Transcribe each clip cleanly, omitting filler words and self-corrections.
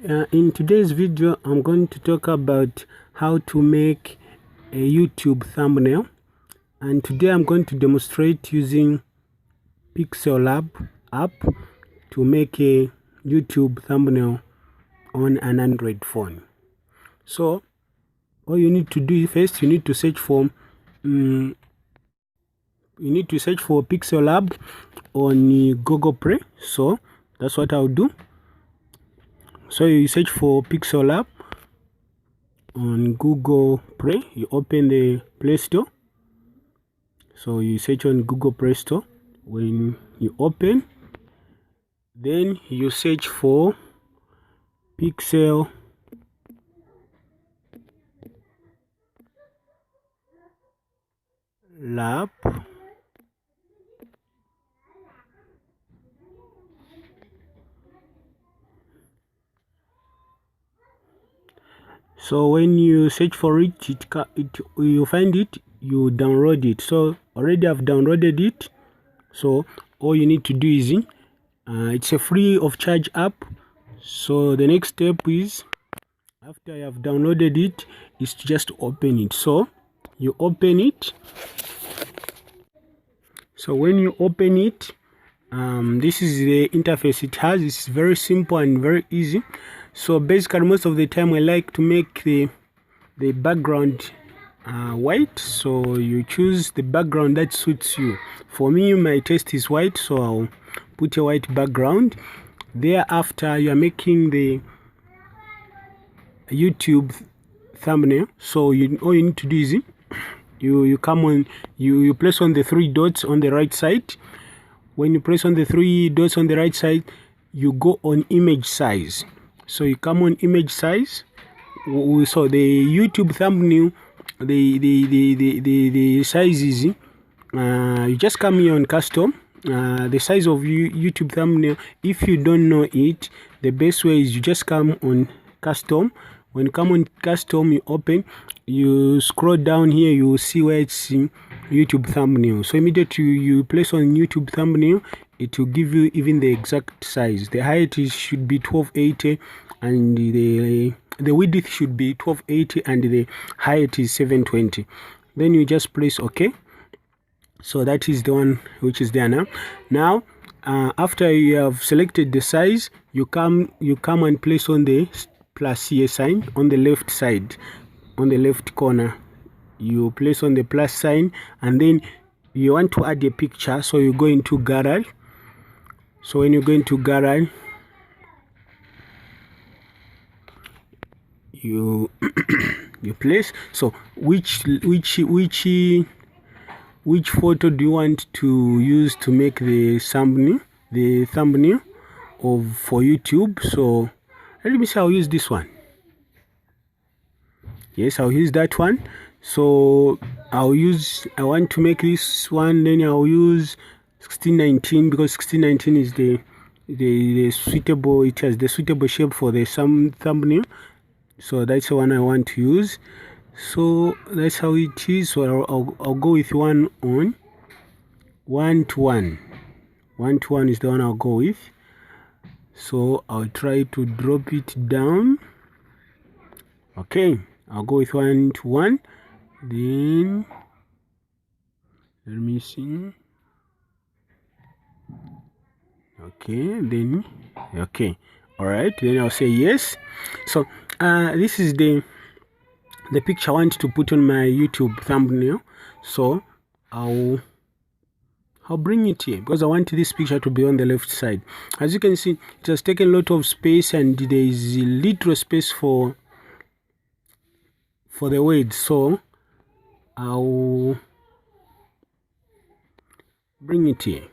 In today's video, I'm going to talk about how to make a YouTube thumbnail, and today I'm going to demonstrate using Pixellab app to make a YouTube thumbnail on an Android phone. So all you need to do first, you need to search for Pixellab on Google Play. So that's what I'll do. So you search for Pixellab on Google Play. You open the Play Store. So you search on Google Play Store. When you open, then you search for Pixellab. So when you search for it, you find it, you download it. So already I've downloaded it. So all you need to do is it's a free of charge app. So the next step is, after you have downloaded it, is to just open it. So you open it. So when you open it, this is the interface it has. It's very simple and very easy. So basically, most of the time I like to make the background white. So you choose the background that suits you. For me, my taste is white, so I'll put a white background. Thereafter, you are making the YouTube thumbnail. So all you need to do is you come on, you press on the three dots on the right side. When you press on the three dots on the right side, you go on image size. So you come on image size. So the YouTube thumbnail, the size is you just come here on custom. The size of YouTube thumbnail, if you don't know it, the best way is you just come on custom. When you come on custom, you open, you scroll down here, you will see where it's in YouTube thumbnail. So immediately you place on YouTube thumbnail, it will give you even the exact size. The height should be 1280, and the width should be 1280, and the height is 720. Then you just press OK. So that is the one which is there now. After you have selected the size, you come and place on the plus here sign on the left side, on the left corner. You place on the plus sign, and then you want to add a picture. So you go into gallery. So when you go into gallery, you you place. So which photo do you want to use to make the thumbnail for YouTube? So let me say I'll use this one. Yes, I'll use that one. So I want to make this one, then I'll use 1619, because 1619 is the suitable, it has the suitable shape for the thumbnail. So that's the one I want to use. So that's how it is. So I'll go with 1 to 1. 1 to 1 is the one I'll go with. So I'll try to drop it down. Okay, I'll go with 1 to 1. Then let me see. Okay, then okay, all right, then I'll say yes. So this is the picture I want to put on my YouTube thumbnail. So I'll bring it here, because I want this picture to be on the left side. As you can see, it has taken a lot of space, and there is little space for the words. So I'll bring it here.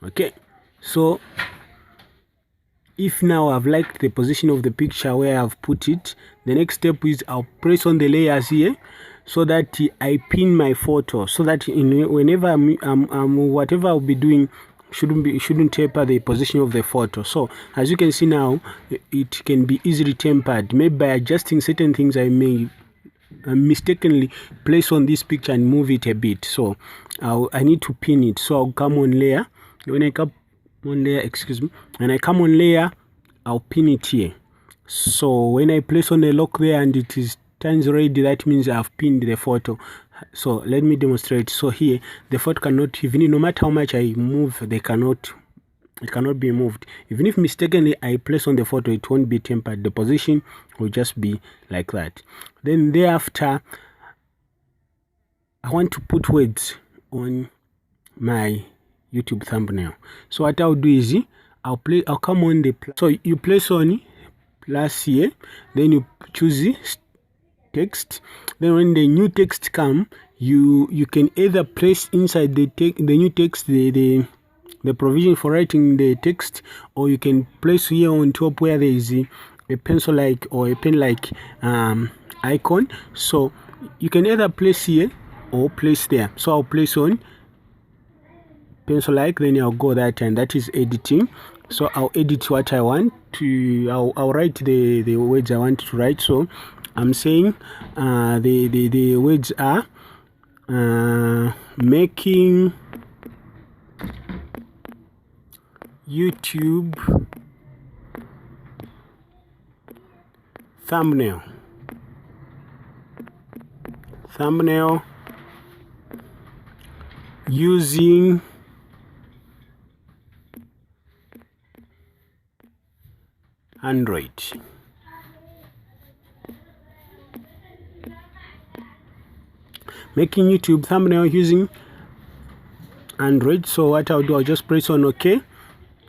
Okay, so if now I've liked the position of the picture where I've put it, the next step is I'll press on the layers here, so that I pin my photo, so that whenever whatever I'll be doing shouldn't taper the position of the photo. So as you can see now, it can be easily tempered. Maybe by adjusting certain things, I may mistakenly place on this picture and move it a bit. So I need to pin it. So I'll come on layer. When I come on layer, when I come on layer, I'll pin it here. So when I place on the lock there and it is turns red, that means I've pinned the photo. So let me demonstrate. So here the photo cannot, even no matter how much I move, it cannot be moved. Even if mistakenly I place on the photo, it won't be tempered. The position will just be like that. Then thereafter, I want to put words on my YouTube thumbnail. So what I'll do is I'll come on the so you place on plus here, then you choose text. Then when the new text come, you can either place inside the new text the provision for writing the text, or you can place here on top where there is a pencil like or a pen like icon. So you can either place here or place there. So I'll place on pencil like, then I'll go that, and that is editing. So I'll edit what I want to, I'll write the words I want to write. So I'm saying the words are making YouTube thumbnail using Android. Making YouTube thumbnail using Android. So what I'll do, I'll just press on OK.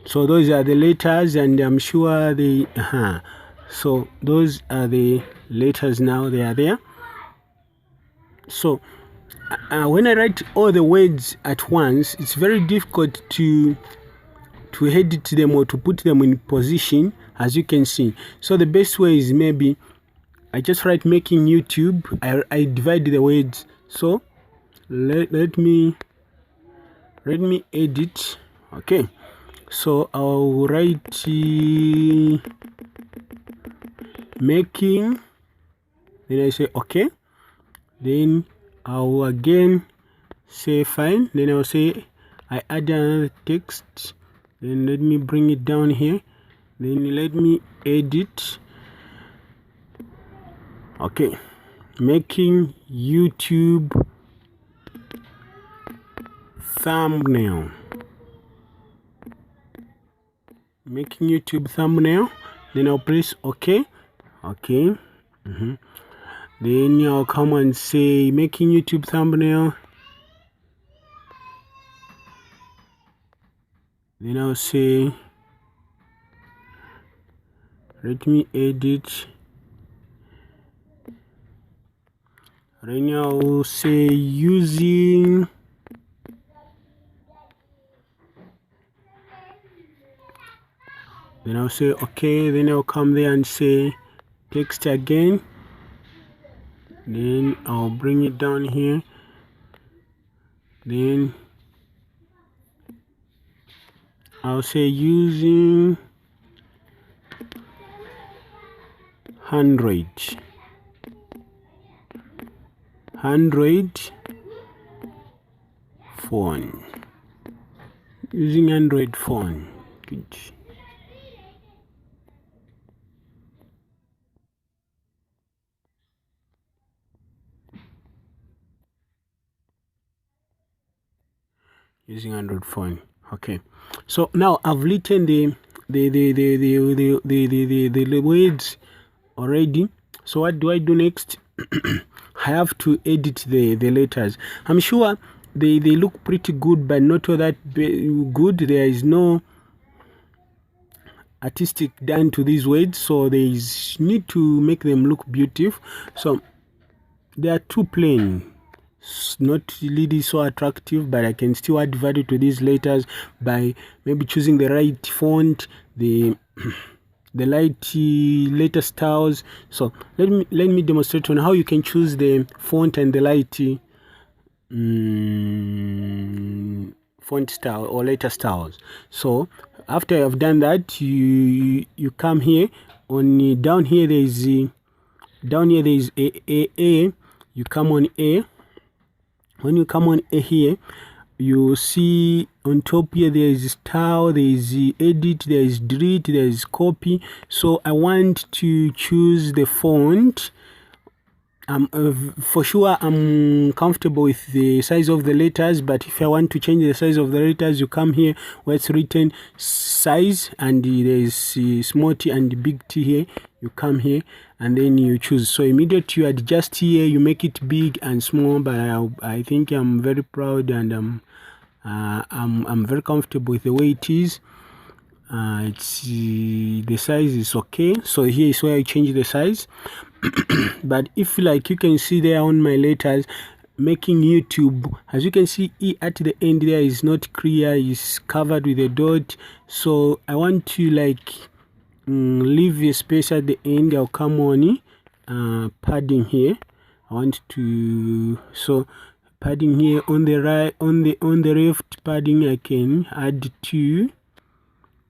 So those are the letters, and I'm sure they so those are the letters now, they are there. So when I write all the words at once, it's very difficult to edit them or to put them in position, as you can see. So the best way is maybe I just write making YouTube, I divide the words. So let me edit. Okay, so I'll write making, then I say okay, then I'll again say fine, then I'll say I add another text, then let me bring it down here, then let me edit. Okay, making YouTube thumbnail, making YouTube thumbnail, then I'll press OK. Okay, then I'll come and say making YouTube thumbnail, then I'll say let me edit, then I'll say using then I'll say okay, then I'll come there and say text again, then I'll bring it down here, then I'll say using Android phone, using Android phone. Good. Using Android phone. Okay, so now I've written the words already. So what do I do next? I have to edit the letters. I'm sure they look pretty good, but not all that good. There is no artistic done to these words, so there is need to make them look beautiful. So they are too plain, not really so attractive, but I can still add value to these letters by maybe choosing the right font, the light letter styles. So let me demonstrate on how you can choose the font and the light font style or letter styles. So after I've done that, you come here on down here there is a. You come on A. When you come on A here, you see on top here there is style, there is edit, there is delete, there is copy. So I want to choose the font. For sure I'm comfortable with the size of the letters, but if I want to change the size of the letters, you come here where it's written size and there is small t and big T here. You come here and then you choose. So immediately you adjust here, you make it big and small. But I think I'm very proud and I'm very comfortable with the way it is. It's the size is okay. So here is where I change the size. But if like you can see there on my letters, making YouTube, as you can see E at the end there is not clear, is covered with a dot. So I want to like leave a space at the end. I'll come on padding here. I want to, so padding here on the right, on the left padding I can add 2.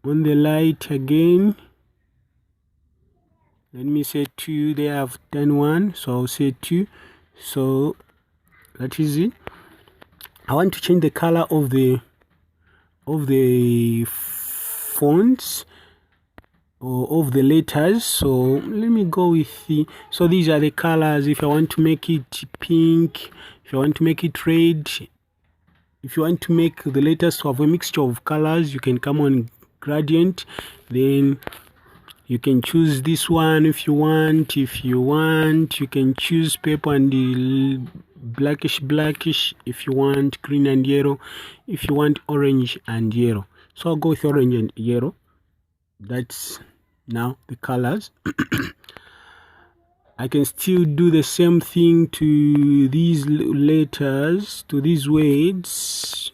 On the light again, let me say 2. There I've done 1, so I'll say 2. So that is it. I want to change the color of the fonts or of the letters. So let me go with the, so these are the colors. If I want to make it pink, if I want to make it red, if you want to make the letters to have a mixture of colors, you can come on gradient, then you can choose this one if you want. If you want, you can choose purple and blackish if you want, green and yellow if you want, orange and yellow. So I'll go with orange and yellow. That's now the colors. I can still do the same thing to these letters, to these words,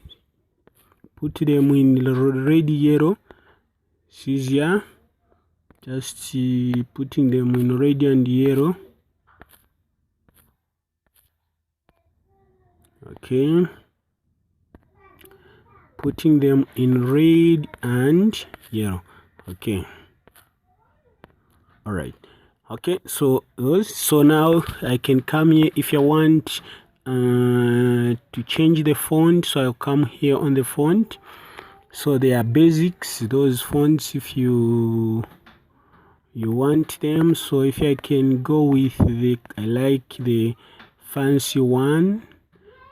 put them in red, yellow. It's easier. Just putting them in red and yellow. Okay. Putting them in red and yellow. Okay. All right. Okay. So now I can come here if I want to change the font. So I'll come here on the font. So they are basics, those fonts, if you want them. So if I can go with the, I like the fancy one,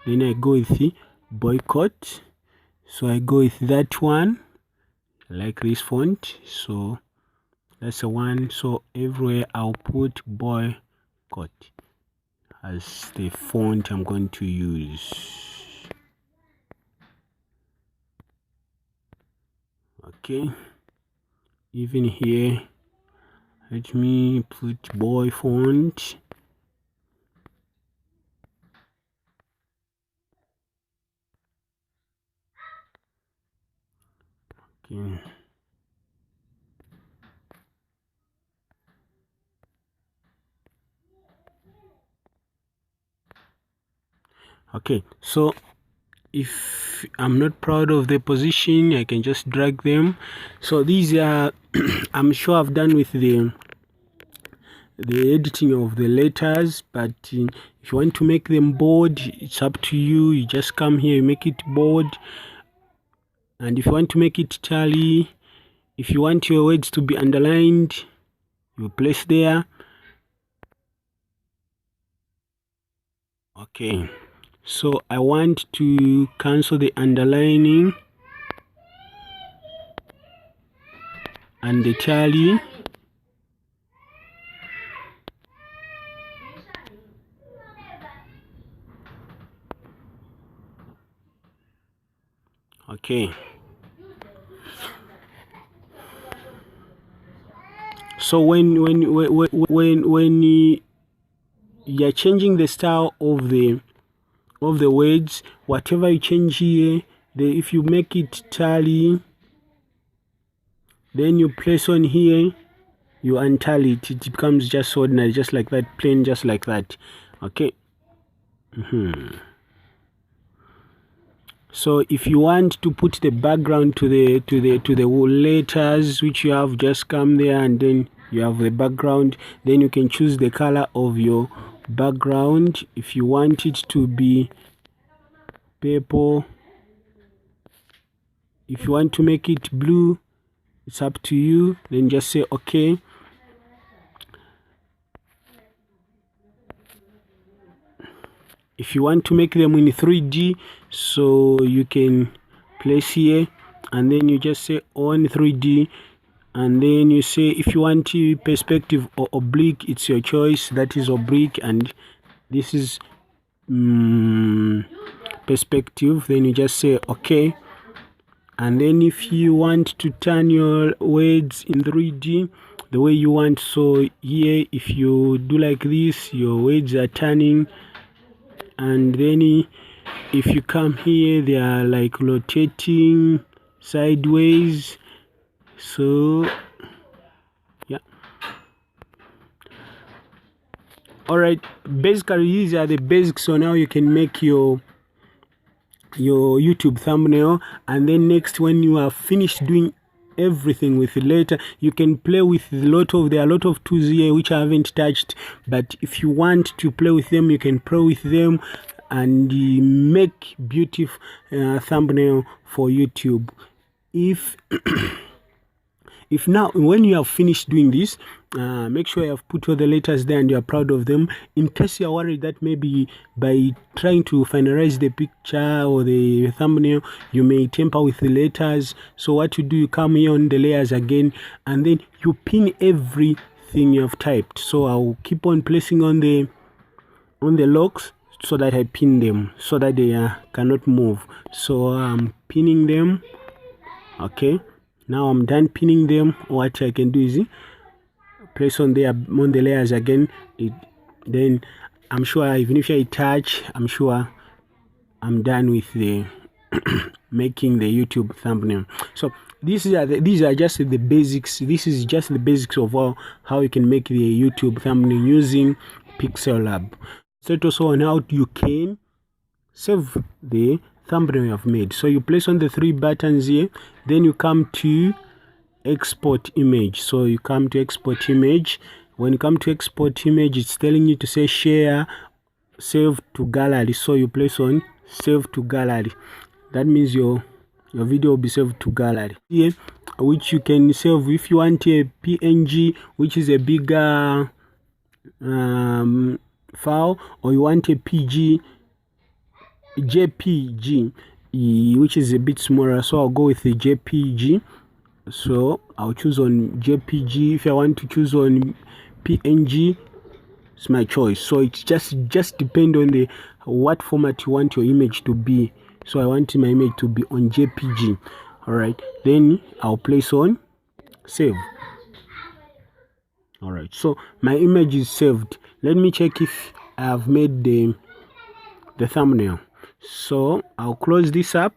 then I go with the boycott. So I go with that one. I like this font, so that's the one. So everywhere I'll put boycott as the font I'm going to use. Okay, even here let me put boy font. Okay. Okay, so if I'm not proud of the position, I can just drag them. So these are I'm sure I've done with the editing of the letters, but if you want to make them bold, it's up to you. You just come here, you make it bold. And if you want to make it tally, if you want your words to be underlined, you place there. Okay, so I want to cancel the underlining and the tally. Okay, so when you're changing the style of the words, whatever you change here, if you make it tally, then you place on here, you untally it, it becomes just ordinary, just like that, plain, just like that. Okay. So if you want to put the background to the letters which you have, just come there and then you have the background. Then you can choose the color of your background. If you want it to be purple, If you want to make it blue, it's up to you. Then just say okay. If you want to make them in 3D, so you can place here, and then you just say on 3D, and then you say if you want perspective or oblique, it's your choice. That is oblique, and this is perspective. Then you just say okay. And then if you want to turn your words in 3D the way you want, so here if you do like this, your words are turning, and then if you come here, they are like rotating sideways. So yeah, all right, basically these are the basics. So now you can make your YouTube thumbnail, and then next, when you are finished doing everything with it later, you can play with there are a lot of tools here which I haven't touched, but if you want to play with them, you can play with them and make beautiful thumbnail for YouTube. If now, when you have finished doing this, make sure you have put all the letters there and you are proud of them. In case you are worried that maybe by trying to finalize the picture or the thumbnail, you may tamper with the letters. So what you do, you come here on the layers again, and then you pin everything you have typed. So I'll keep on placing on the locks so that I pin them so that they cannot move. So I'm pinning them. Okay. Now I'm done pinning them. What I can do is place on the layers again. Then I'm sure even if I touch, I'm sure I'm done with the making the YouTube thumbnail. So these are just the basics. This is just the basics of how you can make the YouTube thumbnail using Pixel Lab. So also on how you can save the thumbnail you have made. So you place on the 3 buttons here, then you come to export image. So you come to export image. When you come to export image, it's telling you to say share, save to gallery. So you place on save to gallery. That means your video will be saved to gallery here, which you can save if you want a PNG, which is a bigger file, or you want a JPG, which is a bit smaller. So I'll go with the JPG. So I'll choose on JPG. If I want to choose on PNG, it's my choice. So it's just depend on the what format you want your image to be. So I want my image to be on JPG. All right, then I'll place on save. All right, so my image is saved. Let me check if I have made the thumbnail. So I'll close this up,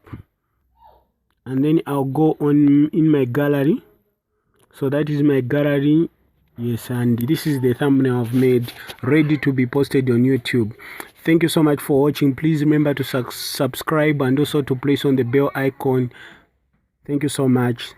and then I'll go on in my gallery. So that is my gallery. Yes, and this is the thumbnail I've made, ready to be posted on YouTube. Thank you so much for watching. Please remember to subscribe and also to place on the bell icon. Thank you so much.